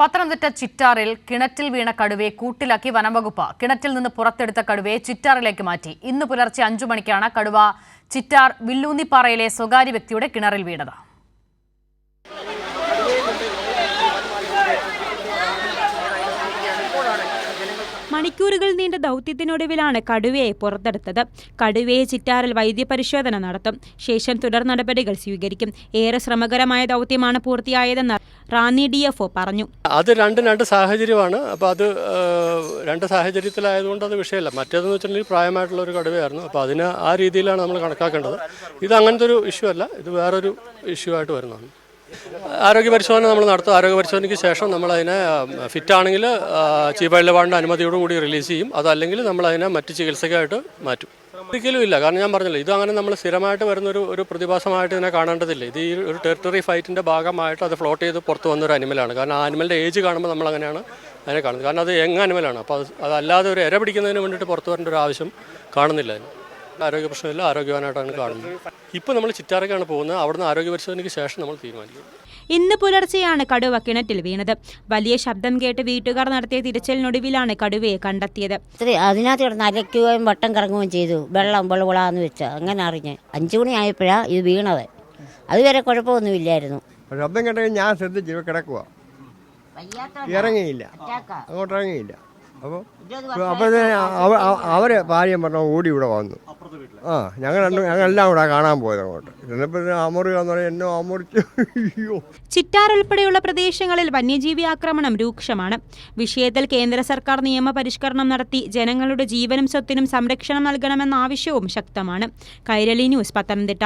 പത്തനംതിട്ട ചിറ്റാറിൽ കിണറ്റിൽ വീണ കടുവയെ കൂട്ടിലാക്കി വനംവകുപ്പ്. കിണറ്റിൽ നിന്ന് പുറത്തെടുത്ത കടുവയെ ചിറ്റാറിലേക്ക് മാറ്റി. ഇന്ന് പുലർച്ചെ 5 മണിക്കാണ് കടുവ ചിറ്റാർ വില്ലൂന്നിപ്പാറയിലെ സ്വകാര്യ വ്യക്തിയുടെ കിണറിൽ വീണത്. മണിക്കൂറുകൾ നീണ്ട ദൗത്യത്തിനൊടുവിലാണ് കടുവയെ പുറത്തെടുത്തത്. കടുവയെ ചിറ്റാറിൽ വൈദ്യപരിശോധന നടത്തും. ശേഷം തുടർ നടപടികൾ സ്വീകരിക്കും. ഏറെ ശ്രമകരമായ ദൗത്യമാണ് പൂർത്തിയായതെന്ന് റാന്നി DFO പറഞ്ഞു. അത് രണ്ട് സാഹചര്യമാണ്. അപ്പോൾ അത് രണ്ട് സാഹചര്യത്തിലായതുകൊണ്ട് അത് വിഷയമല്ല. മറ്റേതെന്ന് വെച്ചിട്ടുണ്ടെങ്കിൽ പ്രായമായിട്ടുള്ള ഒരു കടുവയായിരുന്നു. അപ്പോൾ അതിന് ആ രീതിയിലാണ് നമ്മൾ കണക്കാക്കേണ്ടത്. ഇത് അങ്ങനത്തെ ഒരു ഇഷ്യൂ അല്ല, ഇത് വേറൊരു ഇഷ്യൂ ആയിട്ട് വരുന്നതാണ്. ആരോഗ്യ പരിശോധന നമ്മൾ നടത്തും. ആരോഗ്യ പരിശോധനയ്ക്ക് ശേഷം നമ്മളതിനെ ഫിറ്റാണെങ്കിൽ ചീഫ് വൈൽഡ് വാർഡിൻ്റെ അനുമതിയോടുകൂടി റിലീസ് ചെയ്യും. അതല്ലെങ്കിൽ നമ്മളതിനെ മറ്റ് ചികിത്സയ്ക്കായിട്ട് മാറ്റും. ഒരിക്കലും ഇല്ല, കാരണം ഞാൻ പറഞ്ഞല്ലോ, ഇത് അങ്ങനെ നമ്മൾ സ്ഥിരമായിട്ട് വരുന്നൊരു പ്രതിഭാസമായിട്ട് ഇതിനെ കാണേണ്ടതില്ല. ഇത് ഈ ഒരു ടെറിട്ടറി ഫൈറ്റിൻ്റെ ഭാഗമായിട്ട് അത് ഫ്ലോട്ട് ചെയ്ത് പുറത്ത് വന്നൊരു അനിമലാണ്. കാരണം ആ അനിമലിൻ്റെ ഏജ് കാണുമ്പോൾ നമ്മൾ അങ്ങനെയാണ് അതിനെ കാണുന്നത്. കാരണം അത് യങ് അനിമലാണ്. അപ്പോൾ അതല്ലാതെ ഒരു ഇര പിടിക്കുന്നതിന് വേണ്ടിയിട്ട് പുറത്ത് വരേണ്ട ഒരു ആവശ്യം കാണുന്നില്ല. അതിന് ആരോഗ്യ പ്രശ്നമില്ല, ആരോഗ്യവാനായിട്ടാണ് കാണുന്നത്. ഇപ്പോൾ നമ്മൾ ചിറ്റാറേക്കാണ് പോകുന്നത്. അവിടുന്ന് ആരോഗ്യ പരിശോധനയ്ക്ക് ശേഷം നമ്മൾ തീരുമാനിക്കും. ഇന്ന് പുലർച്ചെയാണ് കടുവ കിണറ്റിൽ വീണത്. വലിയ ശബ്ദം കേട്ട് വീട്ടുകാർ നടത്തിയ തിരച്ചിലിനൊടുവിലാണ് കടുവയെ കണ്ടെത്തിയത്. അതിനകത്ത് കിടന്ന് അലയ്ക്കുകയും വട്ടം കറങ്ങുകയും ചെയ്തു. വെള്ളം വെള്ളവിളാന്ന് വെച്ചാൽ അങ്ങനെ അറിഞ്ഞ് 5 മണി ആയപ്പോഴാണ് ഇത് വീണത്. അതുവരെ കുഴപ്പമൊന്നുമില്ലായിരുന്നു. ശബ്ദം കേട്ടെങ്കിൽ ഞാൻ ശ്രദ്ധിച്ചു കിടക്കുക, ഇറങ്ങിയില്ല, അങ്ങോട്ട് ഇറങ്ങിയില്ല. അപ്പോൾ അവർ ഭാര്യ പറഞ്ഞ ഓടി ഇവിടെ വന്നു. ഞങ്ങളെല്ലാം കൂടെ കാണാൻ പോയത് അങ്ങോട്ട്. അമറുകയെന്ന് പറഞ്ഞാൽ എന്നെ അമറിച്ചു. ചിറ്റാർ ഉൾപ്പെടെയുള്ള പ്രദേശങ്ങളിൽ വന്യജീവി ആക്രമണം രൂക്ഷമാണ്. വിഷയത്തിൽ കേന്ദ്ര സർക്കാർ നിയമപരിഷ്കരണം നടത്തി ജനങ്ങളുടെ ജീവനും സ്വത്തിനും സംരക്ഷണം നൽകണമെന്ന ആവശ്യവും ശക്തമാണ്. കൈരളി ന്യൂസ്, പത്തനംതിട്ട.